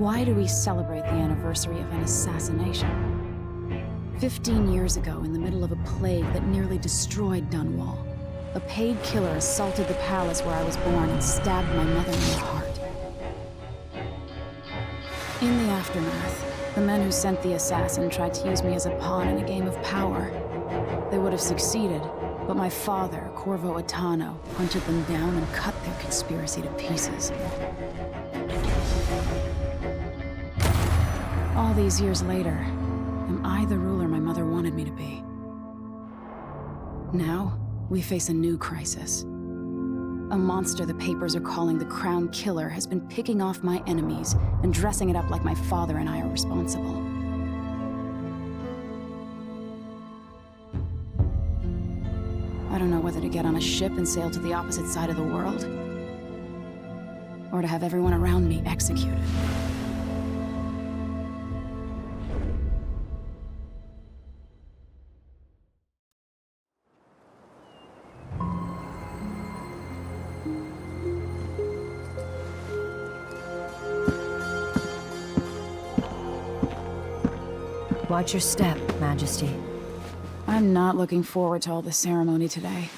Why do we celebrate the anniversary of an assassination? 15 years ago, in the middle of a plague that nearly destroyed Dunwall, a paid killer assaulted the palace where I was born and stabbed my mother in the heart. In the aftermath, the men who sent the assassin tried to use me as a pawn in a game of power. They would have succeeded, but my father, Corvo Attano, hunted them down and cut their conspiracy to pieces. All these years later, am I the ruler my mother wanted me to be? Now, we face a new crisis. A monster the papers are calling the Crown Killer has been picking off my enemies and dressing it up like my father and I are responsible. I don't know whether to get on a ship and sail to the opposite side of the world, or to have everyone around me executed. Watch your step, Majesty. I'm not looking forward to all the ceremony today.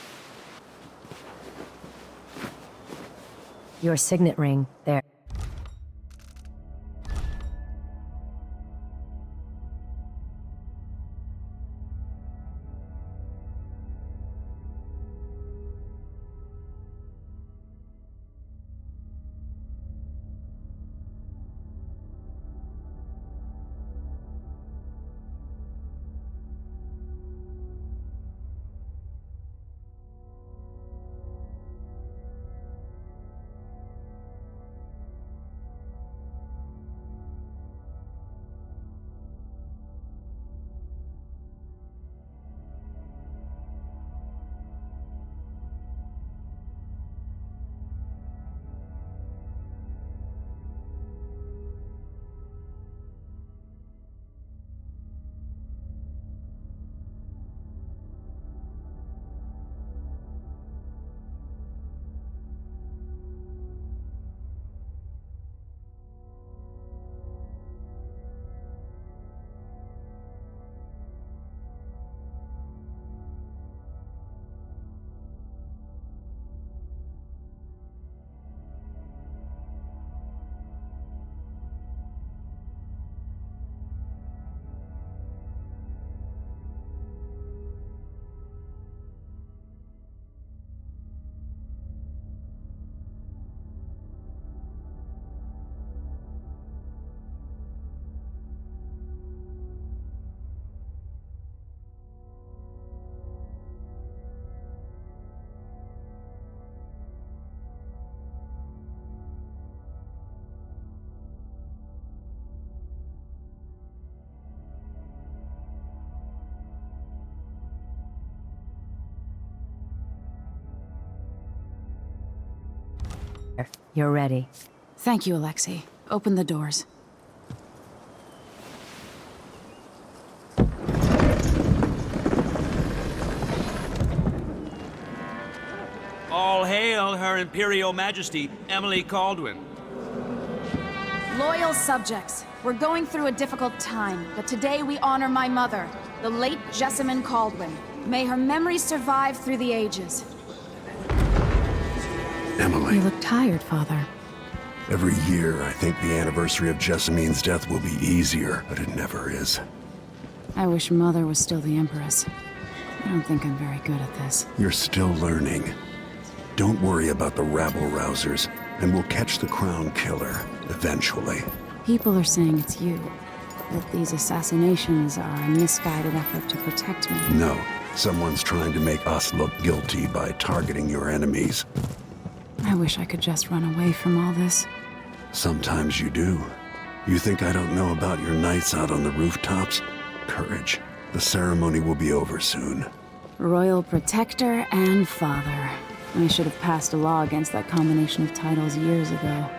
Your signet ring, there. You're ready. Thank you, Alexei. Open the doors. All hail Her Imperial Majesty, Emily Kaldwin. Loyal subjects, we're going through a difficult time, but today we honor my mother, the late Jessamine Kaldwin. May her memory survive through the ages. Emily. You look tired, Father. Every year, I think the anniversary of Jessamine's death will be easier, but it never is. I wish Mother was still the Empress. I don't think I'm very good at this. You're still learning. Don't worry about the rabble-rousers, and we'll catch the Crown Killer, eventually. People are saying it's you, that these assassinations are a misguided effort to protect me. No, someone's trying to make us look guilty by targeting your enemies. I wish I could just run away from all this. Sometimes you do. You think I don't know about your nights out on the rooftops? Courage. The ceremony will be over soon. Royal Protector and Father. I should have passed a law against that combination of titles years ago.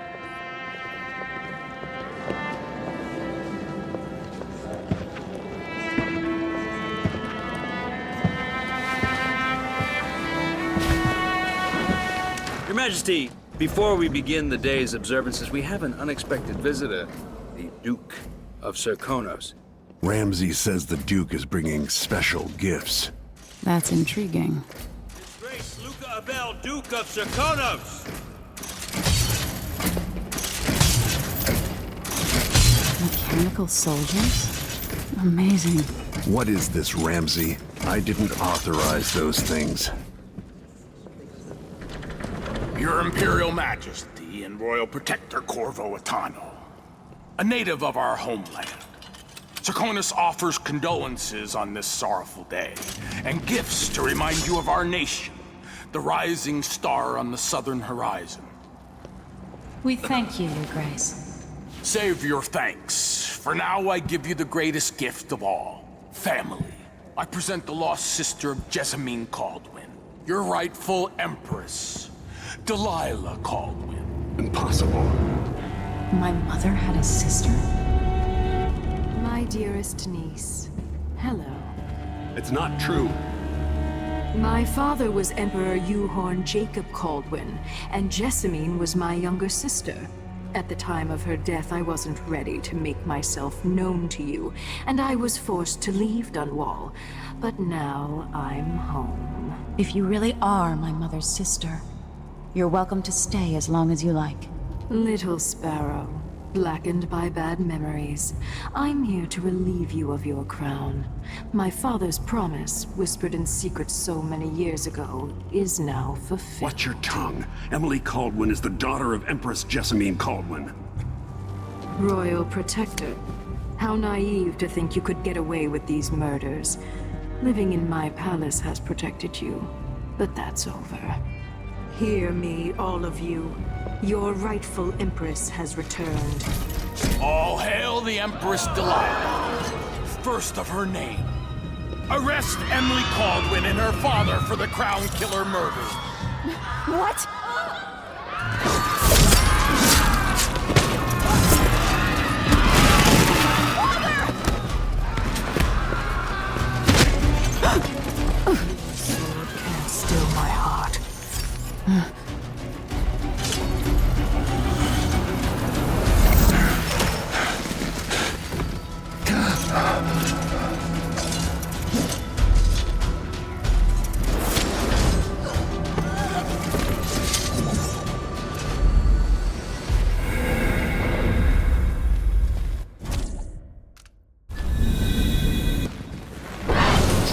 Your Majesty, before we begin the day's observances, we have an unexpected visitor. the Duke of Serkonos. Ramsay says the Duke is bringing special gifts. That's intriguing. His Grace Luca Abel, Duke of Serkonos! Mechanical soldiers? Amazing. What is this, Ramsay? I didn't authorize those things. Your Imperial Majesty and Royal Protector Corvo Attano, a native of our homeland. Serkonos offers condolences on this sorrowful day, and gifts to remind you of our nation, the rising star on the southern horizon. We thank you, Your Grace. Save your thanks. For now, I give you the greatest gift of all, family. I present the lost sister of Jessamine Caldwin, your rightful empress, Delilah Caldwin. Impossible. My mother had a sister? My dearest niece, hello. It's not true. My father was Emperor Yuhorn Jacob Caldwin, and Jessamine was my younger sister. At the time of her death, I wasn't ready to make myself known to you, and I was forced to leave Dunwall. But now I'm home. If you really are my mother's sister, you're welcome to stay as long as you like. Little sparrow, blackened by bad memories, I'm here to relieve you of your crown. My father's promise, whispered in secret so many years ago, is now fulfilled. Watch your tongue. Emily Caldwin is the daughter of Empress Jessamine Caldwin. Royal Protector. How naive to think you could get away with these murders. Living in my palace has protected you, but that's over. Hear me, all of you. Your rightful Empress has returned. All hail the Empress Delilah, first of her name. Arrest Emily Caldwin and her father for the Crown Killer murder. What? Sword can't still my heart.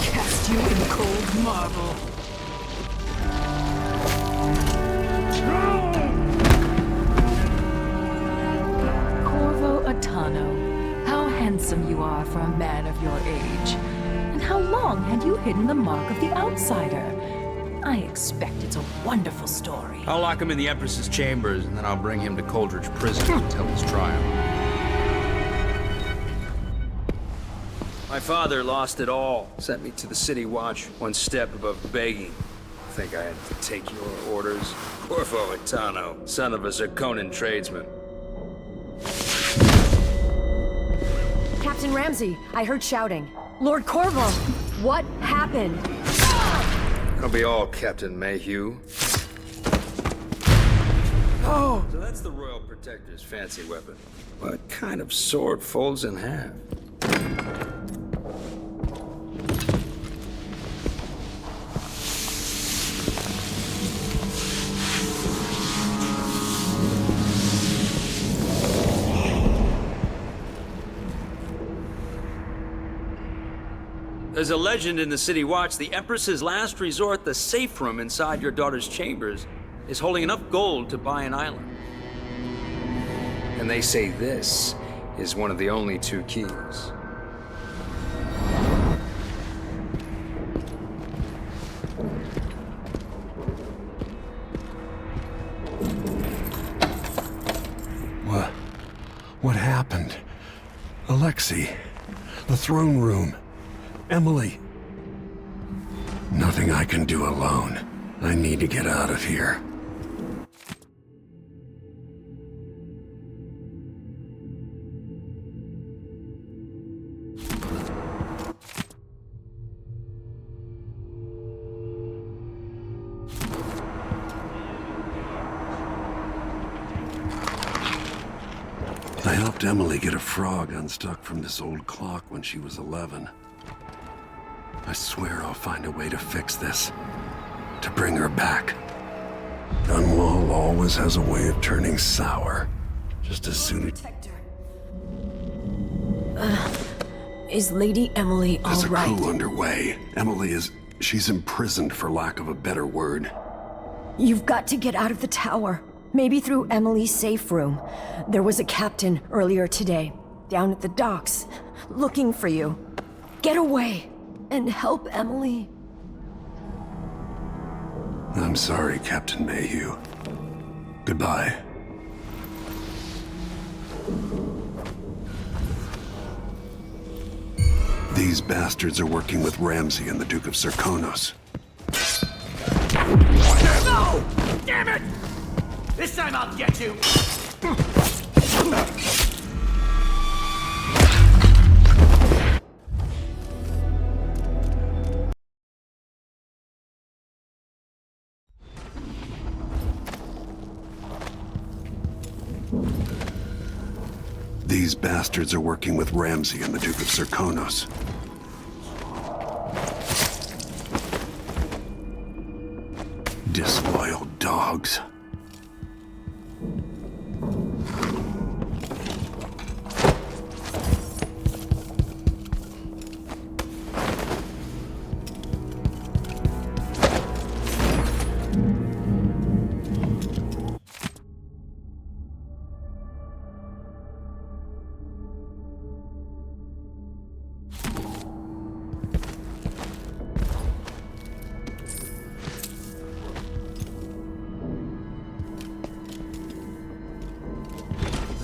Cast you in cold marble. Corvo Attano, how handsome you are for a man of your age. And how long had you hidden the mark of the outsider? I expect it's a wonderful story. I'll lock him in the Empress's chambers, and then I'll bring him to Coldridge Prison to tell his trial. My father lost it all. Sent me to the City Watch, one step above begging. Think I had to take your orders? Corvo Attano, son of a Zirconan tradesman. Captain Ramsay, I heard shouting. Lord Corvo, what happened? It'll be all Captain Mayhew. Oh! So that's the Royal Protector's fancy weapon. What kind of sword folds in half? There's a legend in the City Watch, the Empress's last resort, the safe room inside your daughter's chambers, is holding enough gold to buy an island. And they say this is one of the only two keys. What happened? Alexei, the throne room. Emily. Nothing I can do alone. I need to get out of here. I helped Emily get a frog unstuck from this old clock when she was 11. I swear I'll find a way to fix this. To bring her back. Dunwall always has a way of turning sour. Just as soon as... Is Lady Emily all There's a right? coup underway. Emily is... she's imprisoned, for lack of a better word. You've got to get out of the tower. Maybe through Emily's safe room. There was a captain earlier today, down at the docks, looking for you. Get away and help Emily. I'm sorry, Captain Mayhew. Goodbye. These bastards are working with Ramsay and the Duke of Serkonos. No! Damn it! This time I'll get you! These bastards are working with Ramsay and the Duke of Serkonos. Disloyal dogs.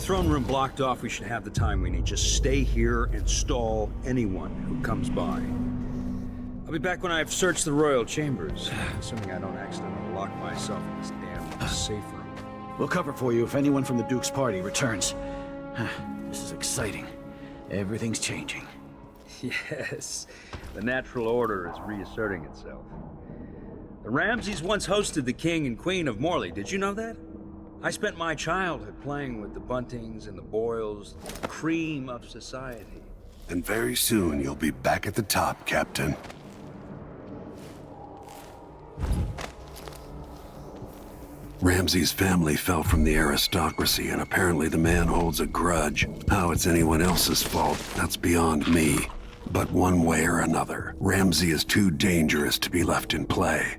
Throne room blocked off, we should have the time we need. Just stay here and stall anyone who comes by. I'll be back when I've searched the royal chambers, assuming I don't accidentally lock myself in this damn safe room. We'll cover for you if anyone from the Duke's party returns. This is exciting. Everything's changing. Yes, the natural order is reasserting itself. The Ramsays once hosted the king and queen of Morley. Did you know that? I spent my childhood playing with the Buntings and the Boyles, the cream of society. And very soon you'll be back at the top, Captain. Ramsay's family fell from the aristocracy, and apparently the man holds a grudge. How it's anyone else's fault, that's beyond me. But one way or another, Ramsay is too dangerous to be left in play.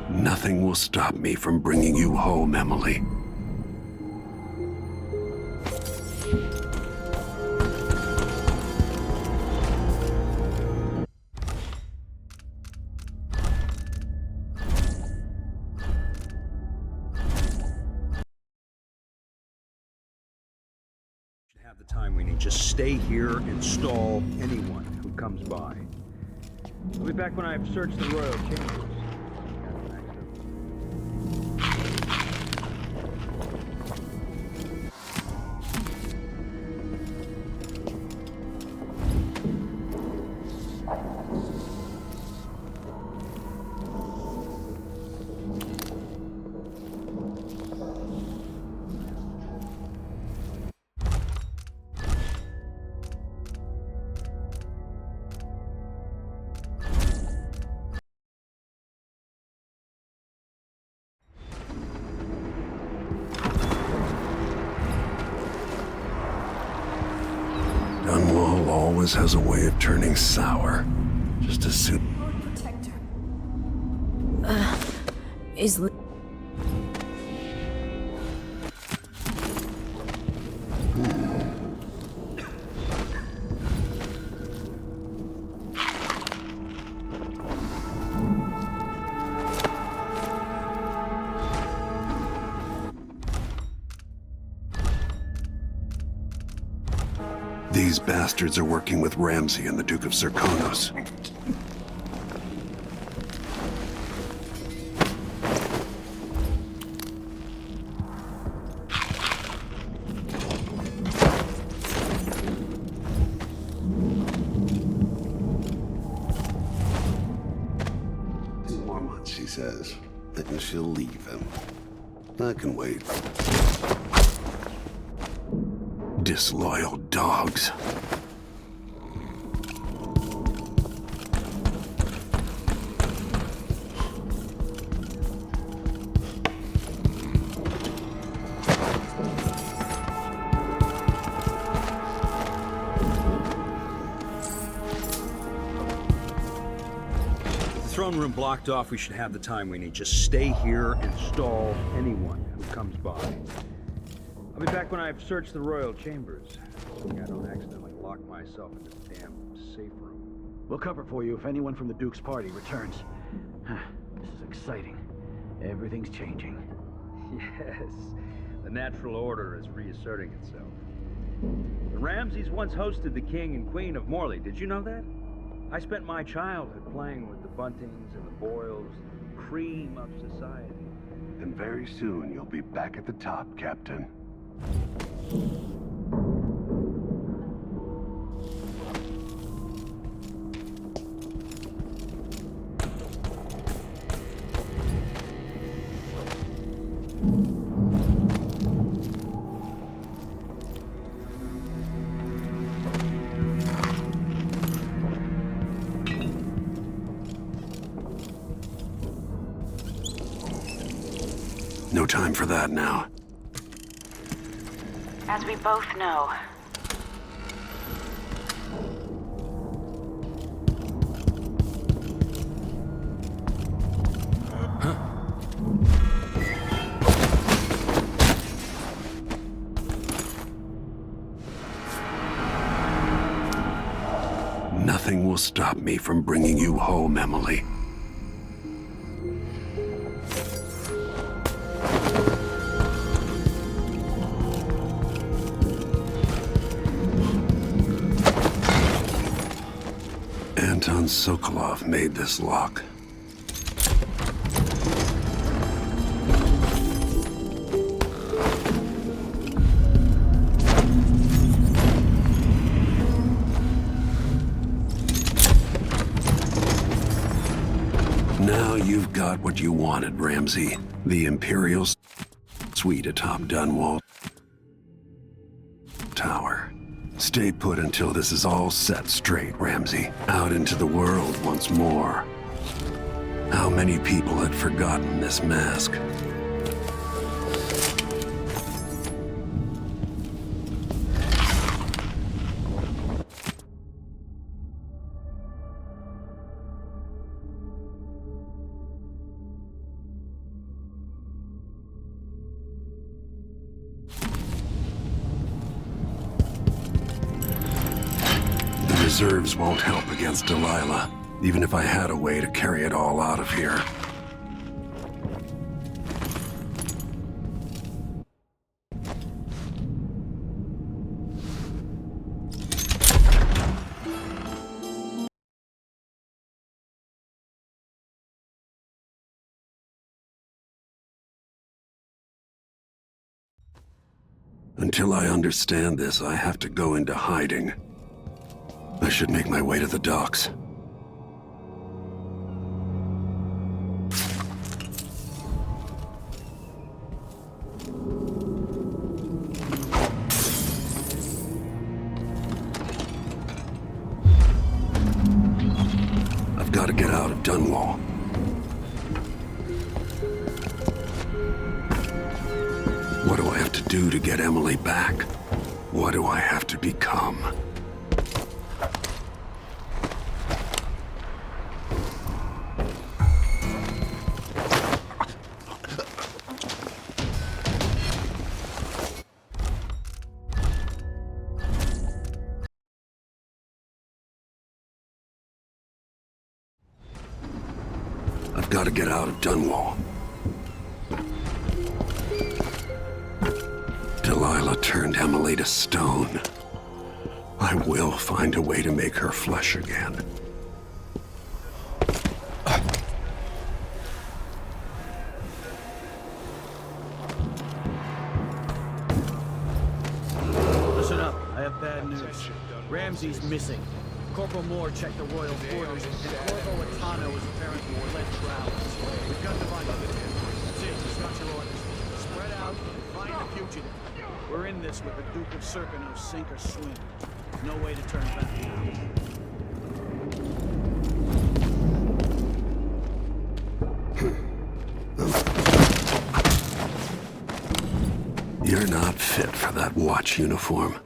Nothing will stop me from bringing you home, Emily. Have the time we need. Just stay here and stall anyone who comes by. I'll be back when I've searched the royal chambers. Dunwall always has a way of turning sour. Just as soon... Protector. Is... These bastards are working with Ramsay and the Duke of Serkonos. She says, and she'll leave him. I can wait. Disloyal dogs. Throne room blocked off, we should have the time we need. Just stay here and stall anyone who comes by. I'll be back when I've searched the royal chambers. So I don't accidentally lock myself in this damn safe room. We'll cover for you if anyone from the Duke's party returns. This is exciting. Everything's changing. Yes, the natural order is reasserting itself. The Ramsays once hosted the king and queen of Morley. Did you know that? I spent my childhood playing with the Buntings and the Boyles, the cream of society. And very soon you'll be back at the top, Captain. No time for that now. As we both know, Nothing will stop me from bringing you home, Emily. Anton Sokolov made this lock. Now you've got what you wanted, Ramsay. The Imperial suite atop Dunwall Tower. Stay put until this is all set straight, Ramsay. Out into the world once more. How many people had forgotten this mask? Reserves won't help against Delilah, even if I had a way to carry it all out of here. Until I understand this, I have to go into hiding. I should make my way to the docks. I've got to get out of Dunwall. What do I have to do to get Emily back? What do I have to become? I've got to get out of Dunwall. Delilah turned Emily to stone. I will find a way to make her flesh again. Listen up, I have bad news. Ramsey's missing. Corporal Moore checked the royal quarters, and Corvo Atano is apparently led drowned. We've got to find him. That's it, he's got your orders. Spread out and find the fugitive. We're in this with the Duke of Serkino, sink or swim. No way to turn back now. You're not fit for that watch uniform.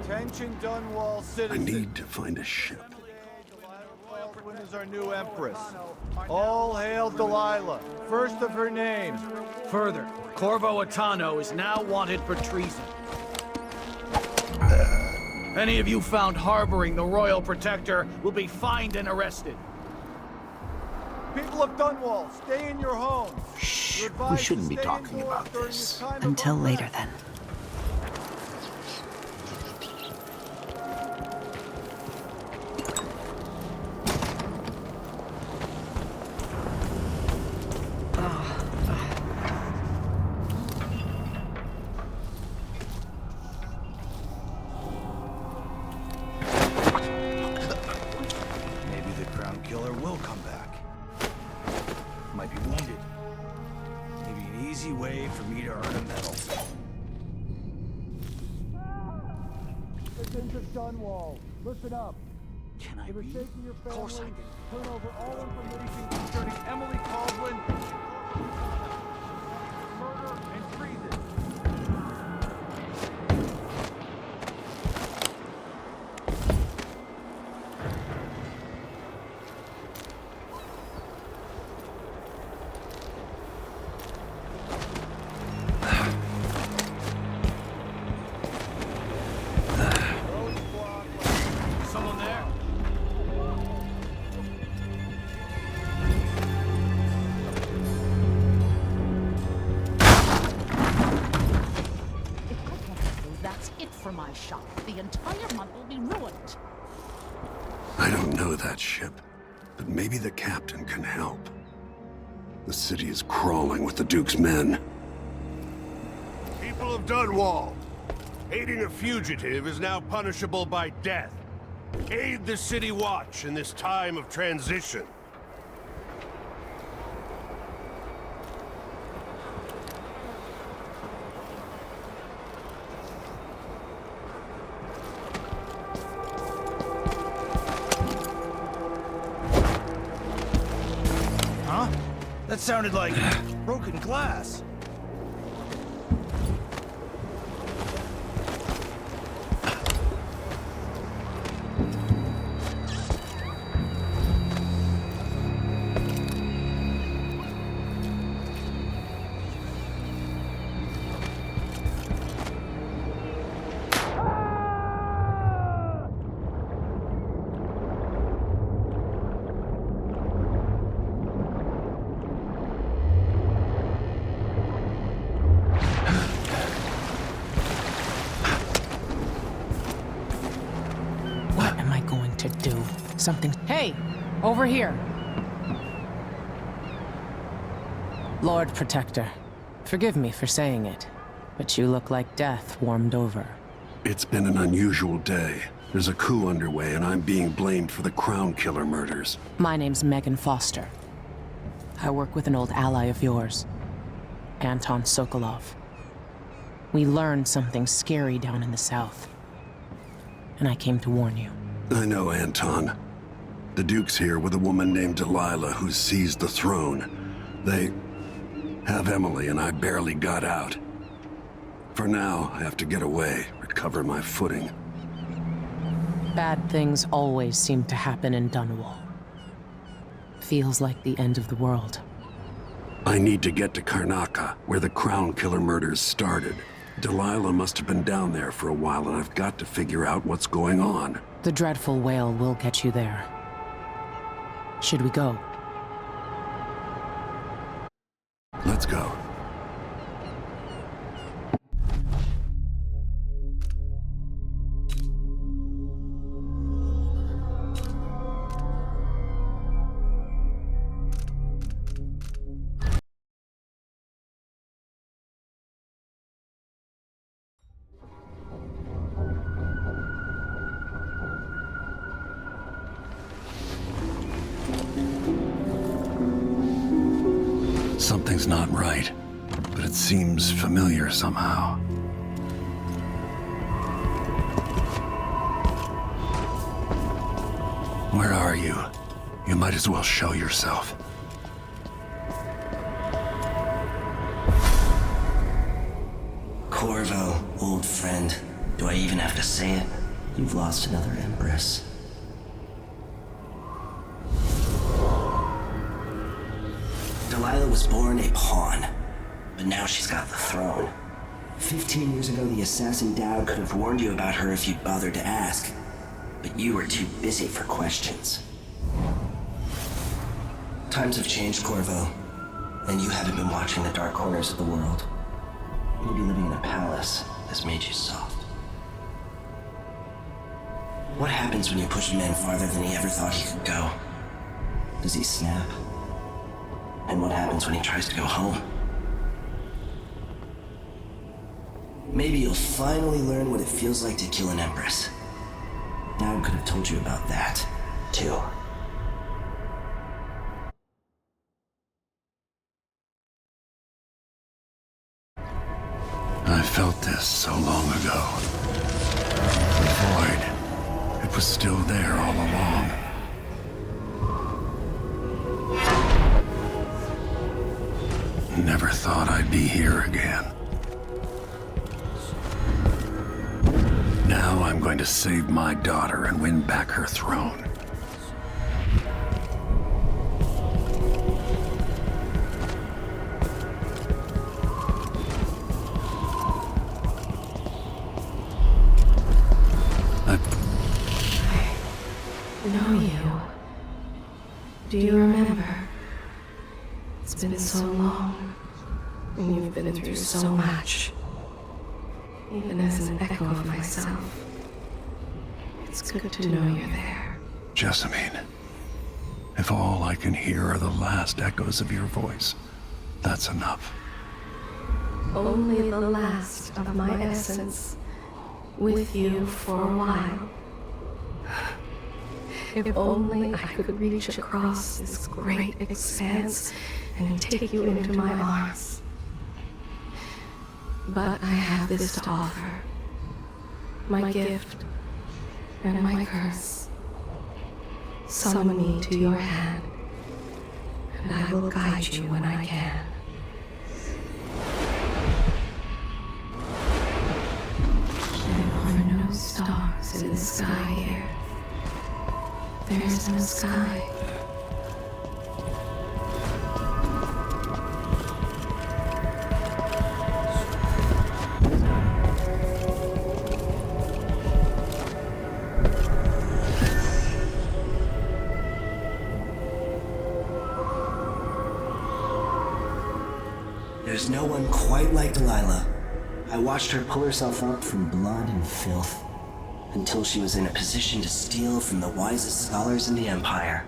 Attention Dunwall I citizens. need to find a ship. Baldwin is our new empress. All hail Delilah, first of her name. Further, Corvo Atano is now wanted for treason. Any of you found harboring the royal protector will be fined and arrested. People of Dunwall, stay in your homes. Shh, we shouldn't be talking about this. Until later, then. Maybe the Crown Killer will come back. Might be wounded. Maybe an easy way for me to earn a medal. Citizens of Dunwall, listen up. Can I For the read? sake of your Of course I family, can. turn over all information concerning Emily Caldwin. Murder and treason. Someone there? If I can't do that's it for my shop. The entire month will be ruined. I don't know that ship, but maybe the captain can help. The city is crawling with the Duke's men. People of Dunwall, aiding a fugitive is now punishable by death. Aid the City Watch in this time of transition. Huh? That sounded like broken glass. What am I going to do? Something. Hey! Over here! Lord Protector, forgive me for saying it, but you look like death warmed over. It's been an unusual day. There's a coup underway, and I'm being blamed for the Crown Killer murders. My name's Megan Foster. I work with an old ally of yours, Anton Sokolov. We learned something scary down in the south, and I came to warn you. I know Anton. The Duke's here with a woman named Delilah who seized the throne. They have Emily, and I barely got out. For now, I have to get away, recover my footing. Bad things always seem to happen in Dunwall. Feels like the end of the world. I need to get to Karnaca, where the Crown Killer murders started. Delilah must have been down there for a while, and I've got to figure out what's going on. The dreadful whale will get you there. Should we go? Let's go. Something's not right, but it seems familiar somehow. Where are you? You might as well show yourself. Corvo, old friend. Do I even have to say it? You've lost another Empress. Delilah was born a pawn, but now she's got the throne. 15 years ago, the assassin Dowd could have warned you about her if you'd bothered to ask, but you were too busy for questions. Times have changed, Corvo, and you haven't been watching the dark corners of the world. Maybe living in a palace has made you soft. What happens when you push a man farther than he ever thought he could go? Does he snap? And what happens when he tries to go home? Maybe you'll finally learn what it feels like to kill an Empress. Dowd could have told you about that, too. I felt this so long ago. The void. It was still there all along. Never thought I'd be here again. Now I'm going to save my daughter and win back her throne. Know you. Do you remember? It's been so long, and you've been through so much. Even as an echo of myself, it's good to know you're there. Jessamine, if all I can hear are the last echoes of your voice, that's enough. Only the last of my essence, with you for a while. If only I could reach across this great expanse and take you into my arms. But I have this to offer. My gift and my curse. Summon me to your hand, and I will guide you when I can. There are no stars in the sky here. There's no sky. There's no one quite like Delilah. I watched her pull herself up from blood and filth, until she was in a position to steal from the wisest scholars in the Empire.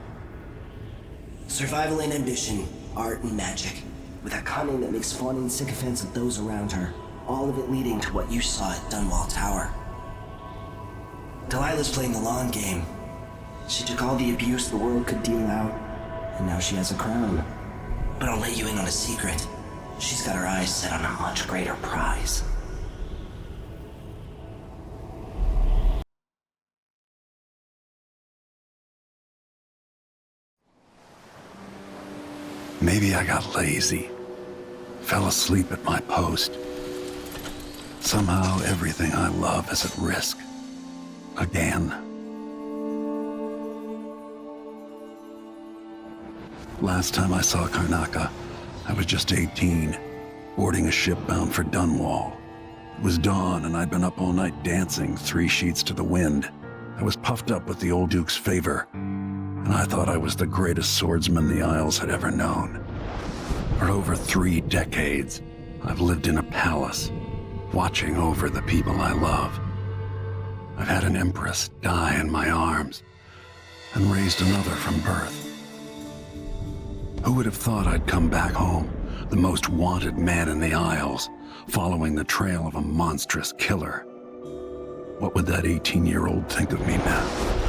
Survival and ambition, art and magic, with a cunning that makes fawning sycophants of those around her, all of it leading to what you saw at Dunwall Tower. Delilah's playing the long game. She took all the abuse the world could deal out, and now she has a crown. But I'll let you in on a secret. She's got her eyes set on a much greater prize. Maybe I got lazy. Fell asleep at my post. Somehow everything I love is at risk. Again. Last time I saw Karnaca, I was just 18, boarding a ship bound for Dunwall. It was dawn, and I'd been up all night dancing 3 sheets to the wind. I was puffed up with the old Duke's favor, and I thought I was the greatest swordsman the Isles had ever known. For over 3 decades, I've lived in a palace, watching over the people I love. I've had an empress die in my arms, and raised another from birth. Who would have thought I'd come back home, the most wanted man in the Isles, following the trail of a monstrous killer? What would that 18-year-old think of me now?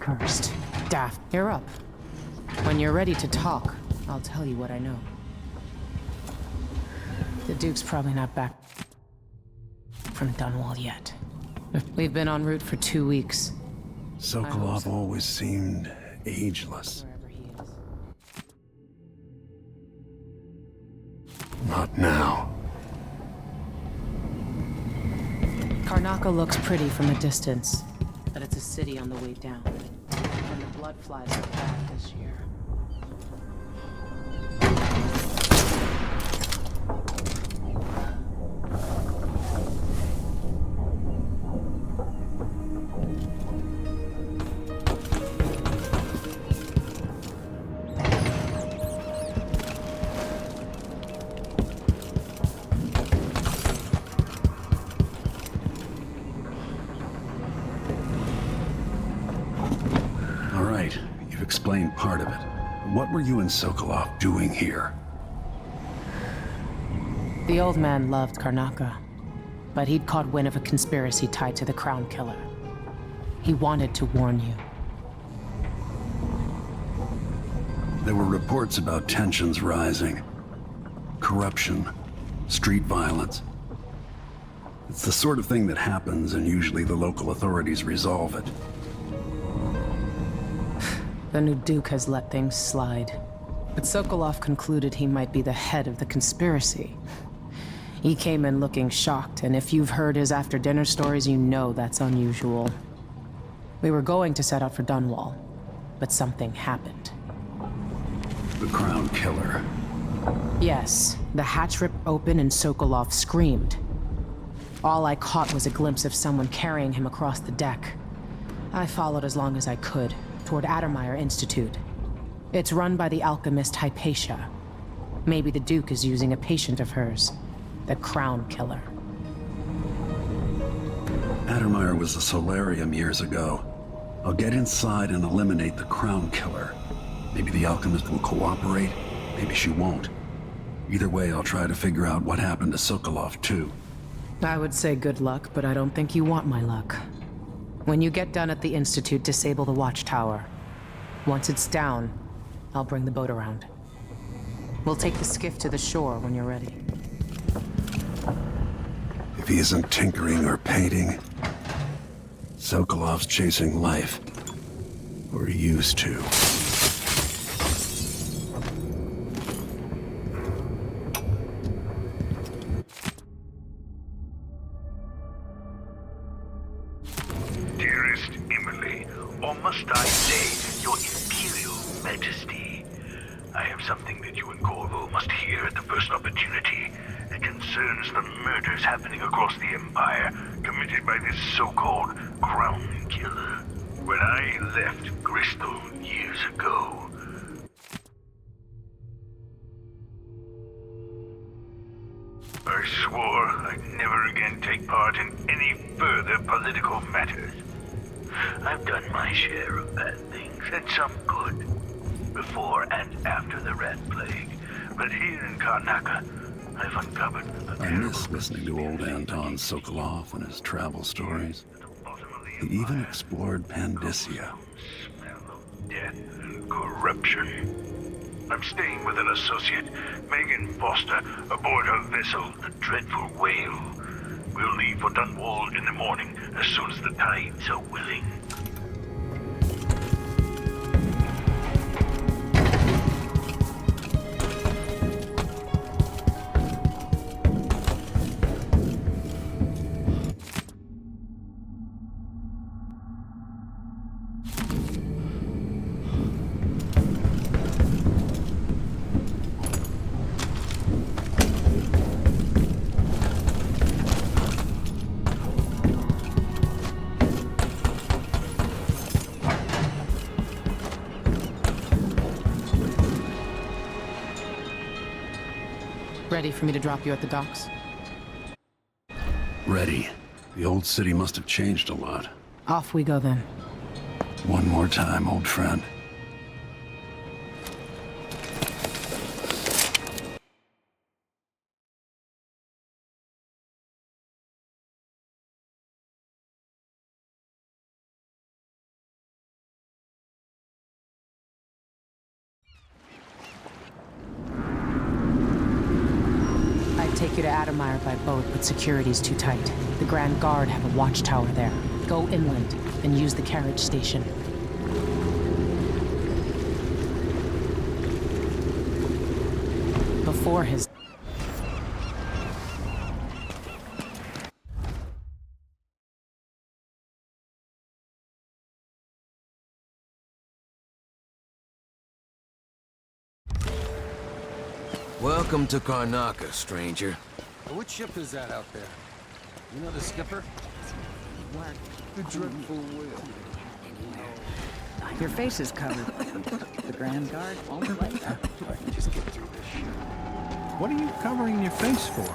Cursed. Daft, you're up. When you're ready to talk, I'll tell you what I know. The Duke's probably not back from Dunwall yet. We've been en route for 2 weeks. Sokolov always seemed ageless. Not now. Karnaca looks pretty from a distance, but it's a city on the way down. And the blood flies are bad this year. explained part of it. What were you and Sokolov doing here? The old man loved Karnaka, but he'd caught wind of a conspiracy tied to the Crown Killer. He wanted to warn you. There were reports about tensions rising. Corruption, street violence. It's the sort of thing that happens, and usually the local authorities resolve it. The new Duke has let things slide. But Sokolov concluded he might be the head of the conspiracy. He came in looking shocked, and if you've heard his after-dinner stories, you know that's unusual. We were going to set out for Dunwall, but something happened. The Crown Killer. Yes, the hatch ripped open and Sokolov screamed. All I caught was a glimpse of someone carrying him across the deck. I followed as long as I could, toward Addermeyer Institute. It's run by the alchemist Hypatia. Maybe the Duke is using a patient of hers, the Crown Killer. Addermeyer was a solarium years ago. I'll get inside and eliminate the Crown Killer. Maybe the alchemist will cooperate, maybe she won't. Either way, I'll try to figure out what happened to Sokolov, too. I would say good luck, but I don't think you want my luck. When you get done at the Institute, disable the watchtower. Once it's down, I'll bring the boat around. We'll take the skiff to the shore when you're ready. If he isn't tinkering or painting, Sokolov's chasing life. Or he used to. Dearest Emily, or must I say, your Imperial Majesty, I have something that you and Corvo must hear at the first opportunity. It concerns the murders happening across the Empire, committed by this so-called Crown Killer. When I left Bristol years ago, I swore I'd never again take part in any further political matters. I've done my share of bad things, and some good, before and after the Rat Plague. But here in Karnaka, I've uncovered a I miss listening to old Anton Sokolov and his travel stories. He even explored Pandyssia. smell of death and corruption. I'm staying with an associate, Megan Foster, aboard her vessel, the Dreadful Whale. We'll leave for Dunwall in the morning, as soon as the tides are willing. Ready for me to drop you at the docks? Ready. The old city must have changed a lot. Off we go then. One more time, old friend. Take you to Addermeyer by boat, but security's too tight. The Grand Guard have a watchtower there. Go inland and use the carriage station. Before his... Welcome to Karnaka, stranger. Which ship is that out there? You know the skipper? The Dreadful Whale. Your face is covered. The Grand Guard won't let that. Just get through this shit. What are you covering your face for?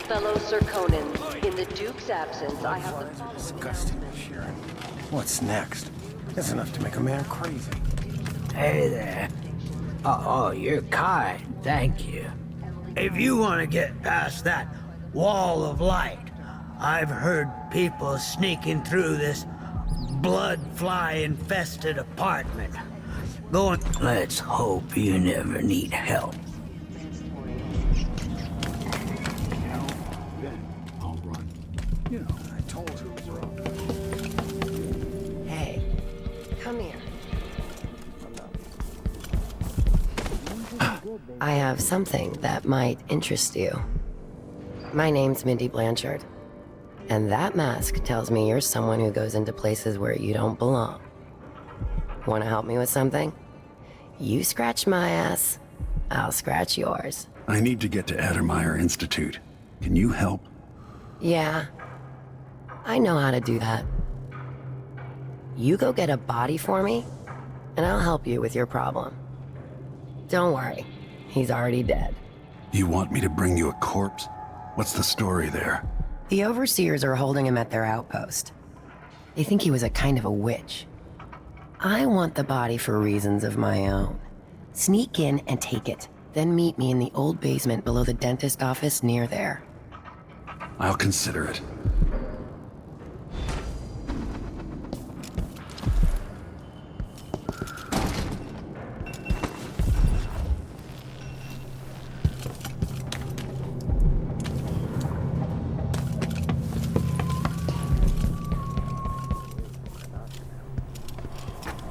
Fellow Sir Conan, in the Duke's absence, I have the following... Disgusting, Sharon. What's next? That's enough to make a man crazy. Hey there. Oh, you're kind. Thank you. If you want to get past that wall of light, I've heard people sneaking through this blood-fly-infested apartment. Let's hope you never need help. I'll run. You know, I told you it was wrong. Hey, come here. I have something that might interest you. My name's Mindy Blanchard, and that mask tells me you're someone who goes into places where you don't belong. Want to help me with something? You scratch my ass, I'll scratch yours. I need to get to Addermeyer Institute. Can you help? Yeah, I know how to do that. You go get a body for me, and I'll help you with your problem. Don't worry, he's already dead. You want me to bring you a corpse? What's the story there? The overseers are holding him at their outpost. They think he was a kind of a witch. I want the body for reasons of my own. Sneak in and take it, then meet me in the old basement below the dentist office near there. I'll consider it.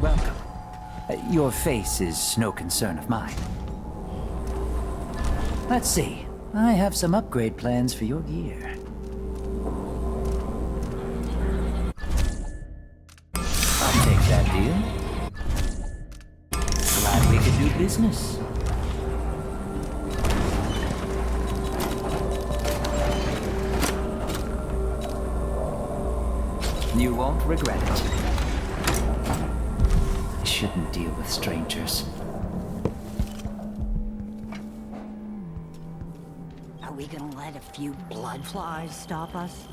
Welcome. Your face is no concern of mine. Let's see. I have some upgrade plans for your gear. I'll take that deal. Glad we could do business. You won't regret it. I shouldn't deal with strangers. Are we gonna let a few blood flies stop us?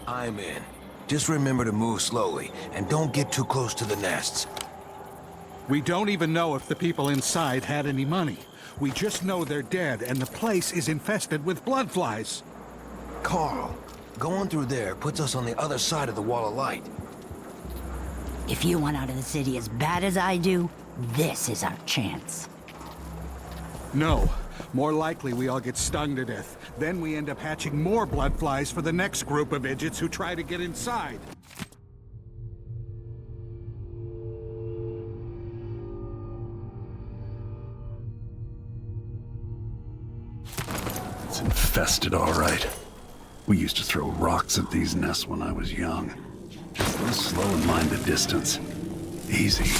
I'm in. Just remember to move slowly, and don't get too close to the nests. We don't even know if the people inside had any money. We just know they're dead, and the place is infested with blood flies. Carl, going through there puts us on the other side of the wall of light. If you want out of the city as bad as I do, this is our chance. No. More likely we all get stung to death. Then we end up hatching more blood flies for the next group of idiots who try to get inside. It's infested, all right. We used to throw rocks at these nests when I was young. Just real slow and mind the distance. Easy.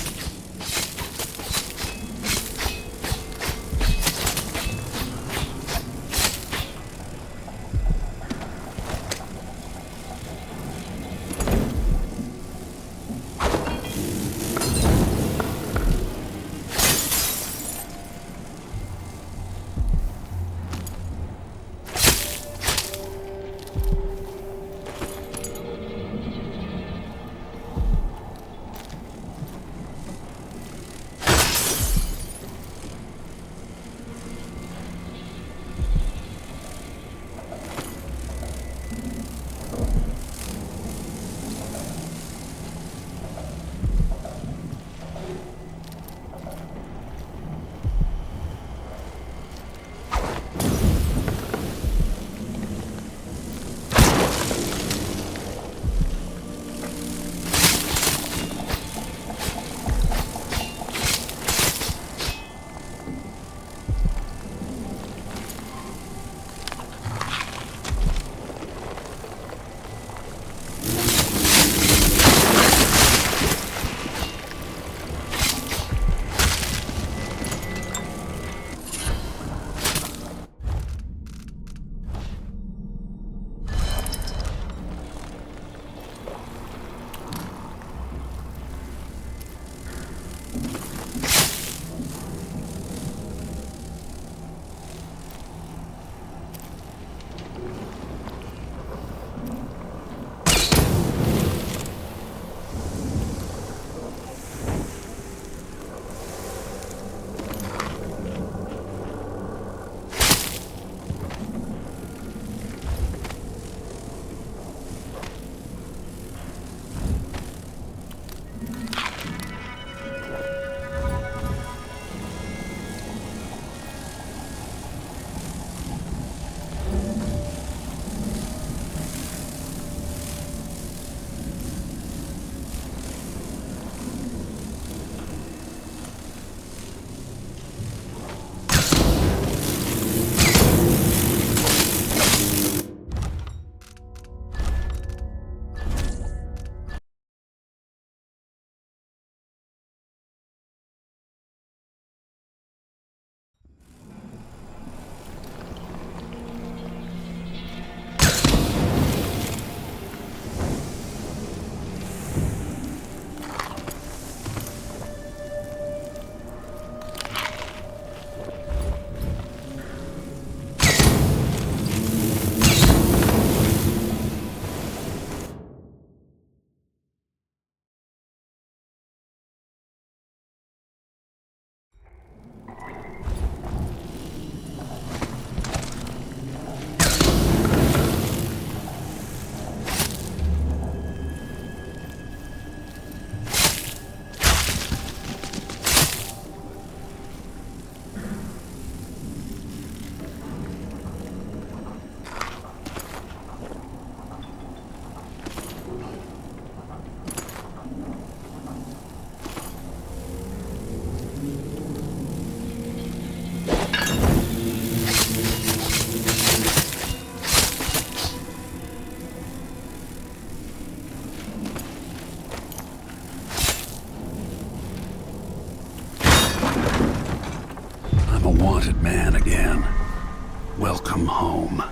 come home.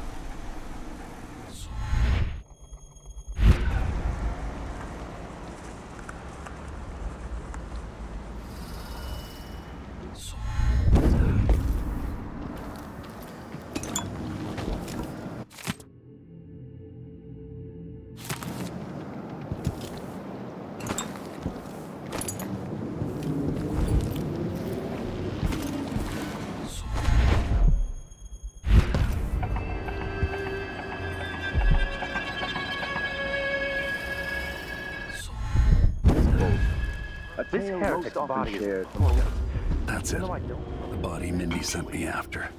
This heretic's body is... That's it. The body Mindy sent me after.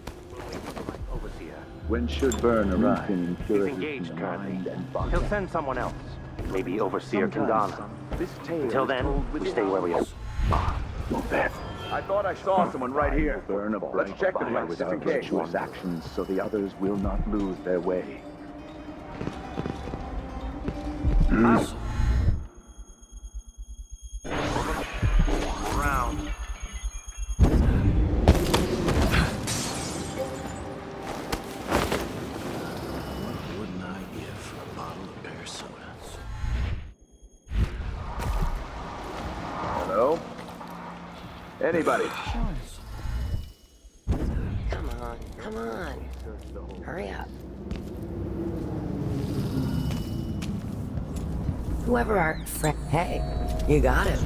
When should Byrne arrive? He's engaged currently. He'll send someone else. Maybe Overseer Kandana. Until then, we stay where we are. I thought I saw someone right here. Let's check the place just in case. Virtuous actions so the others will not lose their way. Round. What wouldn't I give for a bottle of pear soda? Hello? Anybody? Come on, come on. Hurry up. Whoever our friend... Hey, you got it.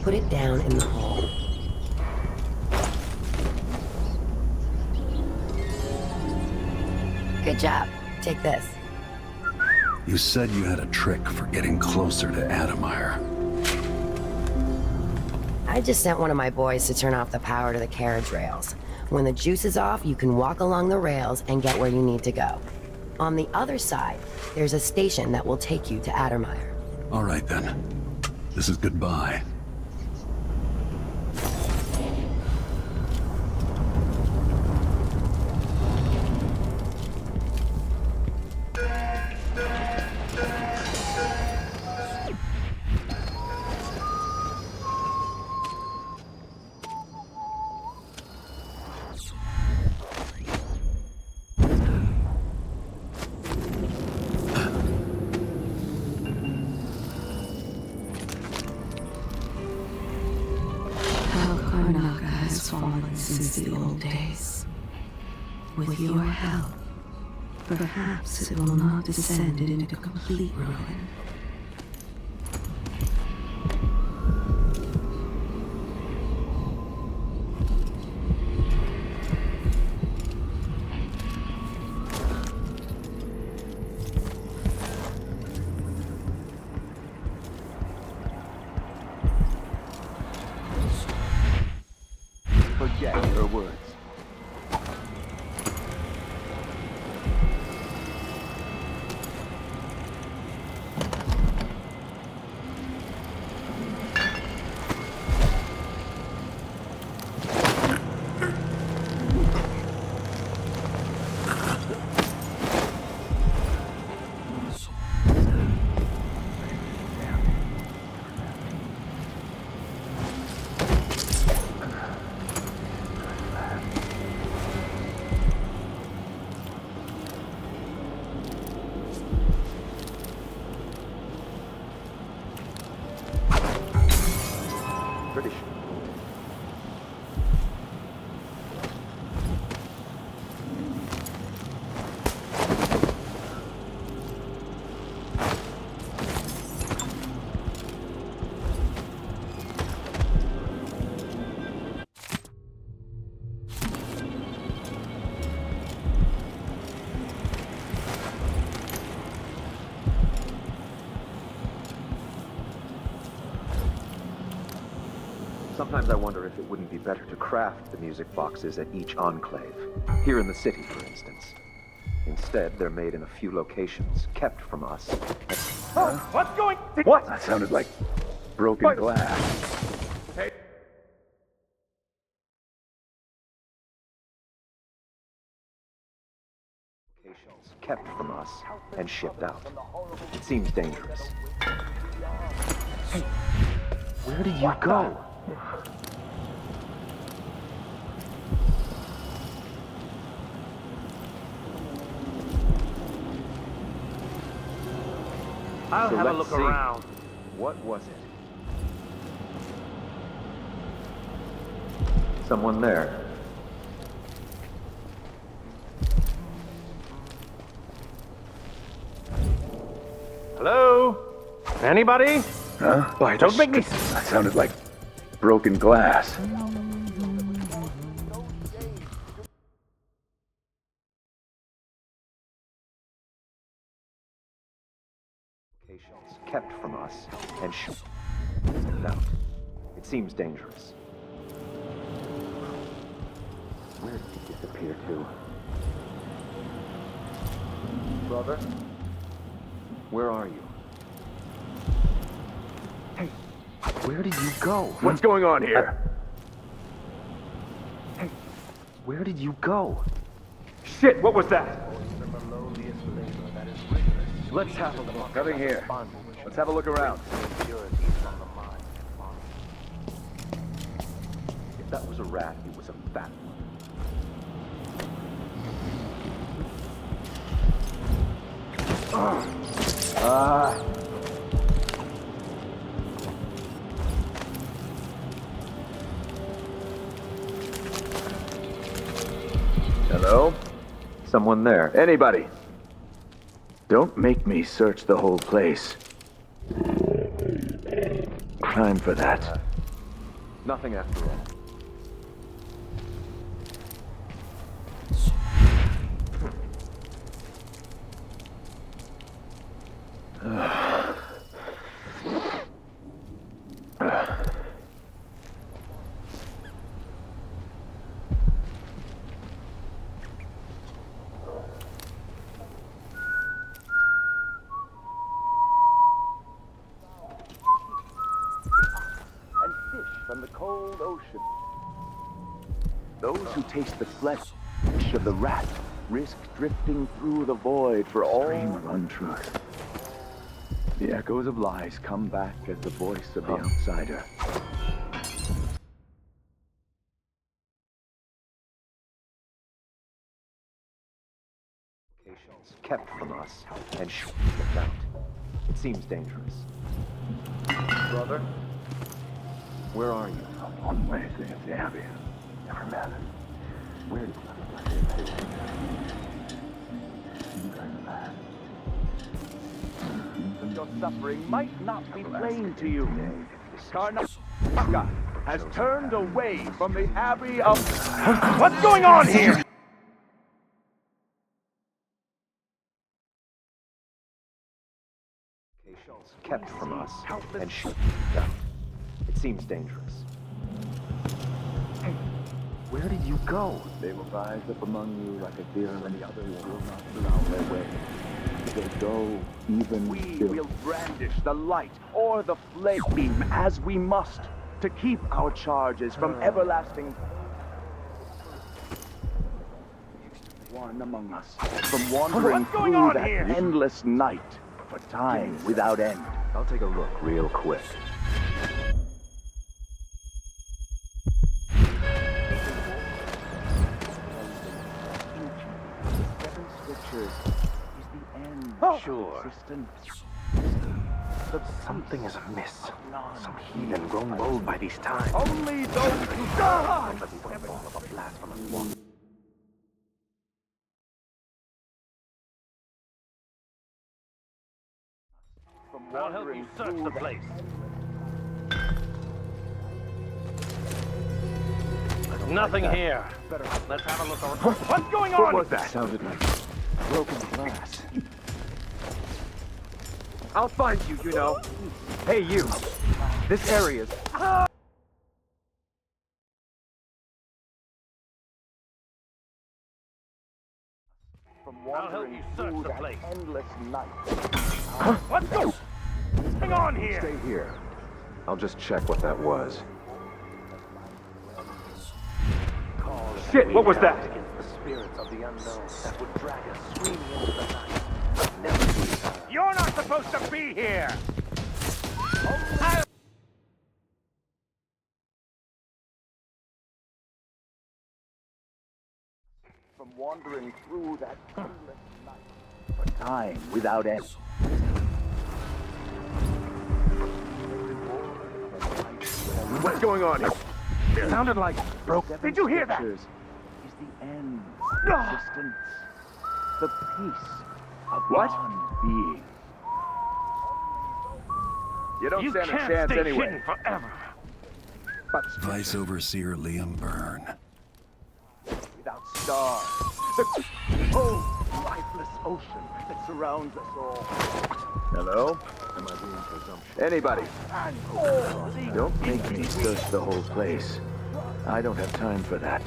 Put it down in the hole. Good job. Take this. You said you had a trick for getting closer to Adamire. I just sent one of my boys to turn off the power to the carriage rails. When the juice is off, you can walk along the rails and get where you need to go. On the other side, there's a station that will take you to Adamire. All right then. This is goodbye. Since the old days. With your help, perhaps it will not descend into complete ruin. Forget her words. Sometimes I wonder if it wouldn't be better to craft the music boxes at each enclave. Here in the city, for instance. Instead, they're made in a few locations, kept from us. What's going... What? That sounded like broken glass. Hey. Locations kept from us and shipped out. It seems dangerous. Hey, where did you go? I'll So have a let's look see. around. What was it? Someone there. Hello? Anybody? Huh? Boy, don't make me... That sounded like broken glass. Locations kept from us and shoot out. It seems dangerous. Where did he disappear to? Brother? Where are you? Hey, where did you go? What's going on here? Hey, where did you go? Shit, what was that? Let's have a look. Nothing here. Let's have a look around. If that was a rat, it was a fat one. Hello? Someone there. Anybody? Don't make me search the whole place. Time for that. Nothing after all. And fish from the cold ocean. Those who taste the flesh of the rat risk drifting through the void for all... Stream of untruth. The echoes of lies come back as the voice of the outsider. Locations kept from us and shoot out. It seems dangerous. Brother? Where are you? One way thing at the Abbey. Never mattered. Where did Your suffering might not be plain to you. Karnataka has turned away from the Abbey of... What's going on here? Locations kept from us and shoot out. It seems dangerous. Hey, where did you go? They will rise up among you like a deer, and the others will not allow their way. They go even We still. will brandish the light or the flame beam as we must to keep our charges from everlasting... One among us from wandering through that endless night for time without end. I'll take a look real quick. Sure. But something is amiss. Some heathen grown bold by these times. Only those who die! I'll help you search the place. There's nothing here. Let's have a look around. What's going on? What was that? Sounded like broken glass. I'll find you, you know. Hey, you. This area's... From wandering through that endless night. What's going on here? Stay here. I'll just check what that was. Shit, what was that? The spirits of the unknown that would drag us screaming into the night. You're not supposed to be here! From wandering through that endless night for time without end. What's going on here? It sounded like broken. Did you hear that? Is the end of existence, the peace of non-being. You don't stand a chance anyway. Forever. But Vice Overseer Liam Byrne. Without stars, the cold, lifeless ocean that surrounds us all. hello? Am I being presumptuous? Anybody? Don't make me search the whole place. I don't have time for that.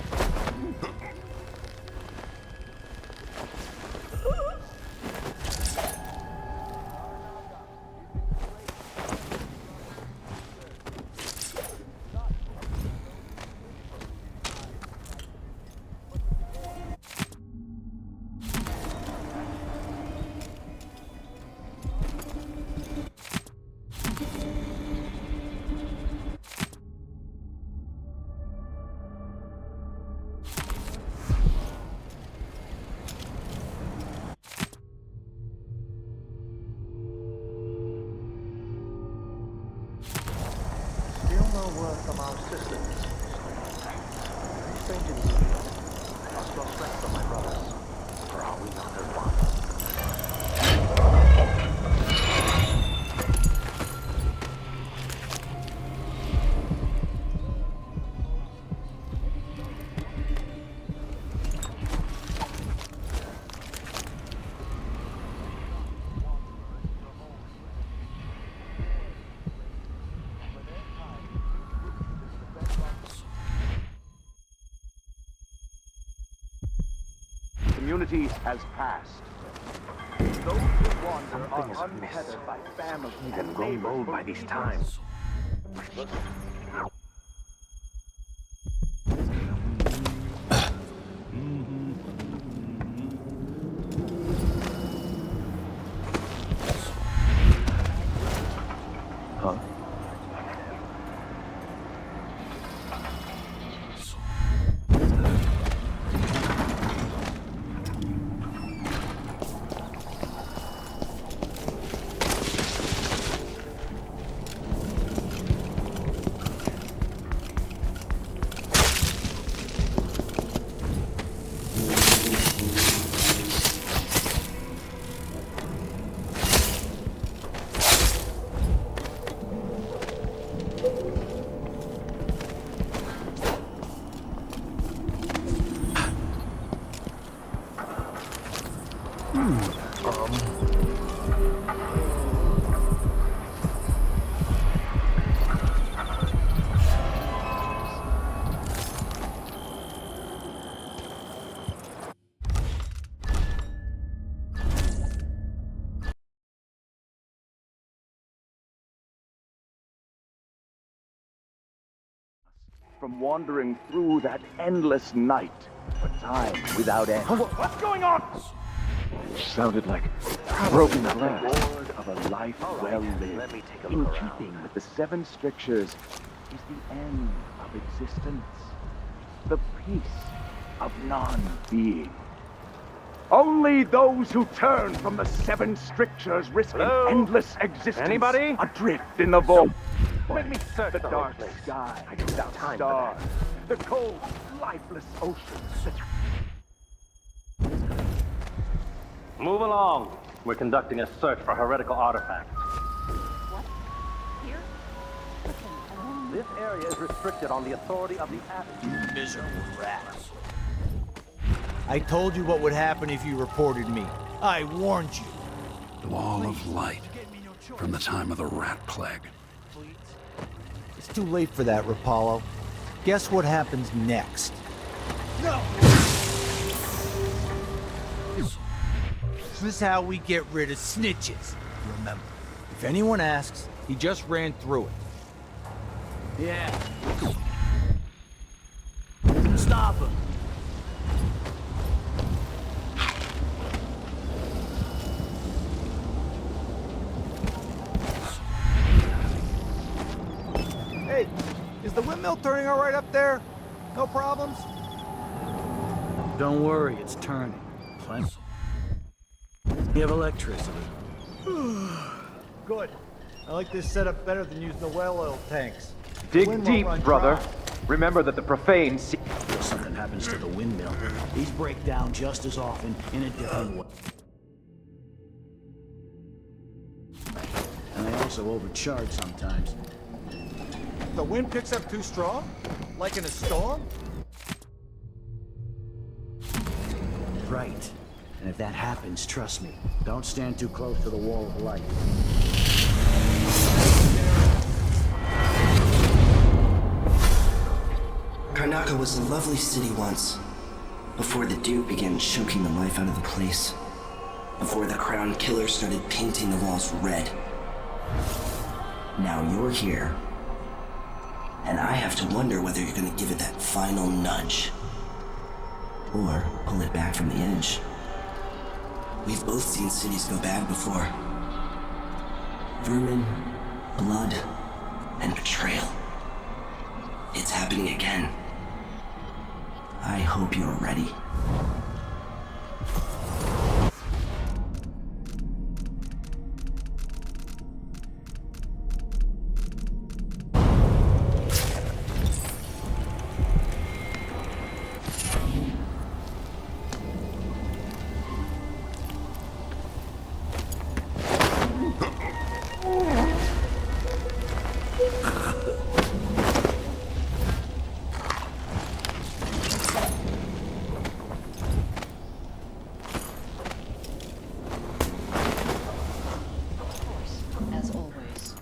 Community has passed. Those who wander are untethered by family and grown old by these times. From wandering through that endless night, a time without end. What's going on? Sounded like broken glass. Reward of a life well lived, in keeping with the 7 strictures, is the end of existence, the peace of non-being. Only those who turn from the 7 strictures risk an endless existence. Anybody? Adrift in the vault. Let me search The dark sky without stars. The cold, lifeless ocean. Move along. We're conducting a search for heretical artifacts. What? Here? Listen, This area is restricted on the authority of the abbot. Miserable rats. I told you what would happen if you reported me. I warned you. The wall of light from the time of the rat plague. It's too late for that, Rapallo. Guess what happens next? No! This is how we get rid of snitches. Remember, if anyone asks, he just ran through it. Yeah. Stop him. Hey, is the windmill turning all right up there? No problems? Don't worry, it's turning. Plenty. We have electricity. Good. I like this setup better than using the well oil tanks. Dig deep, brother. Remember that the profane see... If something happens to the windmill, these break down just as often in a different way. And they also overcharge sometimes. The wind picks up too strong? Like in a storm? Right. And if that happens, trust me, don't stand too close to the wall of light. Karnaca was a lovely city once, before the Duke began choking the life out of the place, before the Crown Killer started painting the walls red. Now you're here, and I have to wonder whether you're gonna give it that final nudge, or pull it back from the edge. We've both seen cities go bad before. Vermin, blood, and betrayal. It's happening again. I hope you're ready. As always.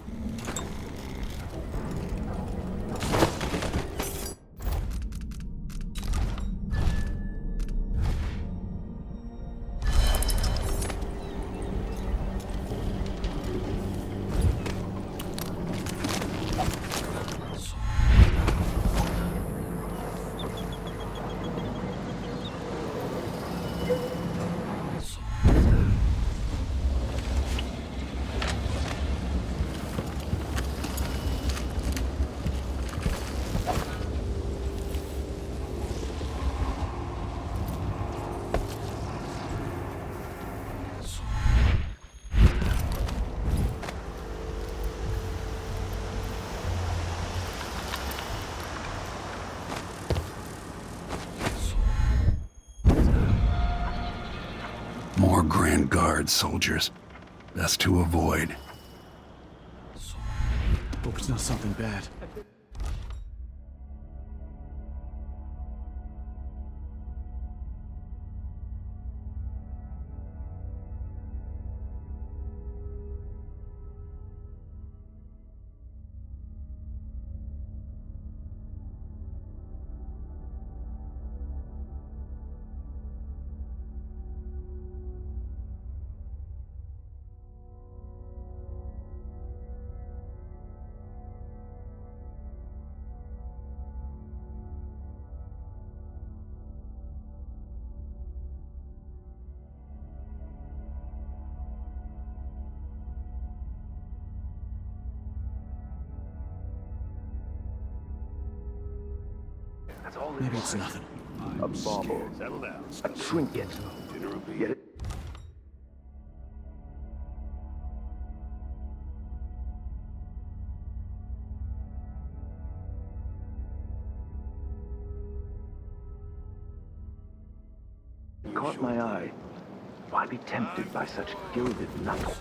More Grand Guard soldiers. Best to avoid. Hope it's not something bad. Maybe it's nothing. A bauble. A trinket. Get it? Caught my eye. Why be tempted by such gilded knuckle?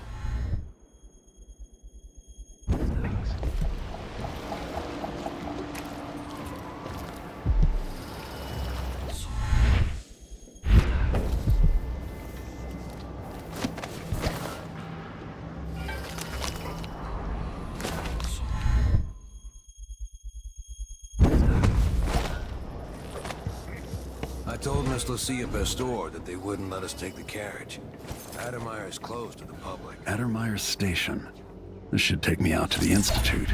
I told Miss Lucia Pastor that they wouldn't let us take the carriage. Addermeyer's closed to the public. Addermeyer's station. This should take me out to the Institute.